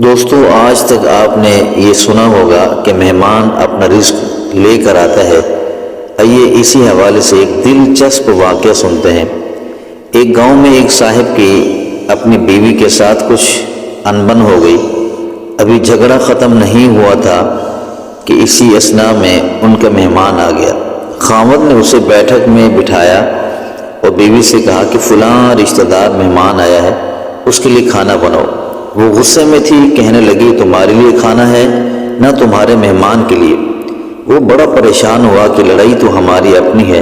دوستو، آج تک آپ نے یہ سنا ہوگا کہ مہمان اپنا رزق لے کر آتا ہے۔ آئیے اسی حوالے سے ایک دلچسپ واقعہ سنتے ہیں۔ ایک گاؤں میں ایک صاحب کی اپنی بیوی کے ساتھ کچھ انبن ہو گئی۔ ابھی جھگڑا ختم نہیں ہوا تھا کہ اسی اثناء میں ان کا مہمان آ گیا۔ خاوند نے اسے بیٹھک میں بٹھایا اور بیوی سے کہا کہ فلاں رشتہ دار مہمان آیا ہے، اس کے لیے کھانا بناؤ۔ وہ غصے میں تھی، کہنے لگی تمہارے لیے کھانا ہے نہ تمہارے مہمان کے لیے۔ وہ بڑا پریشان ہوا کہ لڑائی تو ہماری اپنی ہے،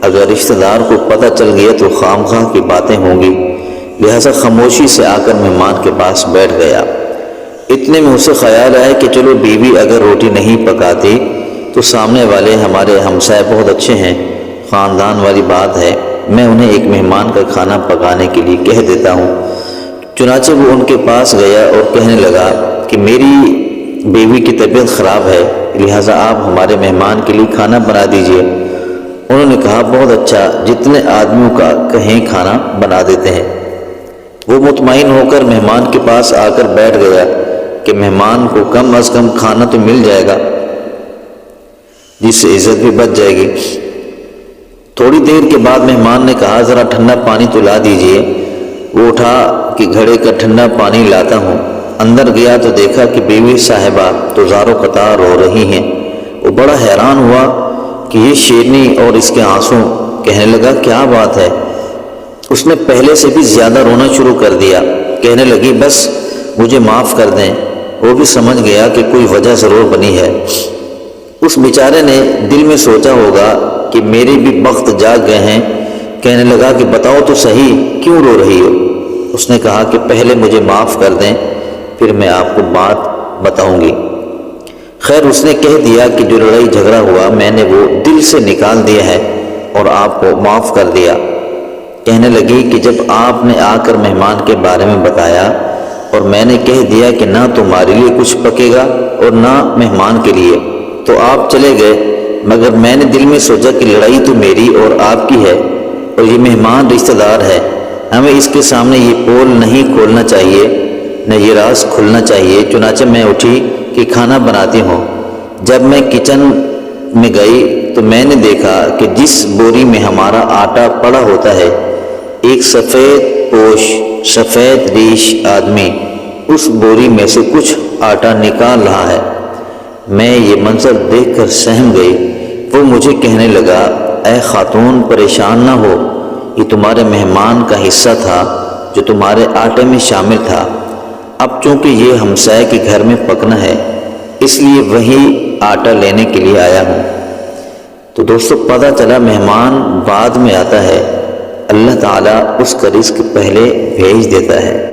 اگر رشتہ دار کو پتہ چل گیا تو خام خواہ کی باتیں ہوں گی، لہٰذا خاموشی سے آ کر مہمان کے پاس بیٹھ گیا۔ اتنے میں اسے خیال آیا کہ چلو بیوی اگر روٹی نہیں پکاتی تو سامنے والے ہمارے ہمسائے بہت اچھے ہیں، خاندان والی بات ہے، میں انہیں ایک مہمان کا کھانا پکانے کے لیے کہہ دیتا ہوں۔ چنانچہ وہ ان کے پاس گیا اور کہنے لگا کہ میری بیوی کی طبیعت خراب ہے، لہٰذا آپ ہمارے مہمان کے لیے کھانا بنا دیجئے۔ انہوں نے کہا بہت اچھا، جتنے آدمیوں کا کہیں کھانا بنا دیتے ہیں۔ وہ مطمئن ہو کر مہمان کے پاس آ کر بیٹھ گیا کہ مہمان کو کم از کم کھانا تو مل جائے گا، جس سے عزت بھی بچ جائے گی۔ تھوڑی دیر کے بعد مہمان نے کہا ذرا ٹھنڈا پانی تو لا دیجئے۔ وہ اٹھا کہ گھڑے کا ٹھنڈا پانی لاتا ہوں۔ اندر گیا تو دیکھا کہ بیوی صاحبہ تو زاروں قطار رو رہی ہیں۔ وہ بڑا حیران ہوا کہ یہ شیرنی اور اس کے آنسو، کہنے لگا کیا بات ہے؟ اس نے پہلے سے بھی زیادہ رونا شروع کر دیا، کہنے لگی بس مجھے معاف کر دیں۔ وہ بھی سمجھ گیا کہ کوئی وجہ ضرور بنی ہے۔ اس بیچارے نے دل میں سوچا ہوگا کہ میرے بھی بخت جاگ گئے ہیں، کہنے لگا کہ بتاؤ تو صحیح کیوں رو رہی ہو؟ اس نے کہا کہ پہلے مجھے معاف کر دیں، پھر میں آپ کو بات بتاؤں گی۔ خیر اس نے کہہ دیا کہ جو لڑائی جھگڑا ہوا میں نے وہ دل سے نکال دیا ہے اور آپ کو معاف کر دیا۔ کہنے لگی کہ جب آپ نے آ کر مہمان کے بارے میں بتایا اور میں نے کہہ دیا کہ نہ تمہارے لیے کچھ پکے گا اور نہ مہمان کے لیے، تو آپ چلے گئے، مگر میں نے دل میں سوچا کہ لڑائی تو میری اور آپ کی ہے اور یہ مہمان رشتہ دار ہے، ہمیں اس کے سامنے یہ پول نہیں کھولنا چاہیے، نہ یہ راز کھلنا چاہیے۔ چنانچہ میں اٹھی کہ کھانا بناتی ہوں۔ جب میں کچن میں گئی تو میں نے دیکھا کہ جس بوری میں ہمارا آٹا پڑا ہوتا ہے، ایک سفید پوش سفید ریش آدمی اس بوری میں سے کچھ آٹا نکال رہا ہے۔ میں یہ منظر دیکھ کر سہم گئی۔ وہ مجھے کہنے لگا اے خاتون پریشان نہ ہو، یہ تمہارے مہمان کا حصہ تھا جو تمہارے آٹے میں شامل تھا، اب چونکہ یہ ہمسائے کے گھر میں پکنا ہے اس لیے وہی آٹا لینے کے لیے آیا ہوں۔ تو دوستو پتہ چلا مہمان بعد میں آتا ہے، اللہ تعالیٰ اس کا رزق پہلے بھیج دیتا ہے۔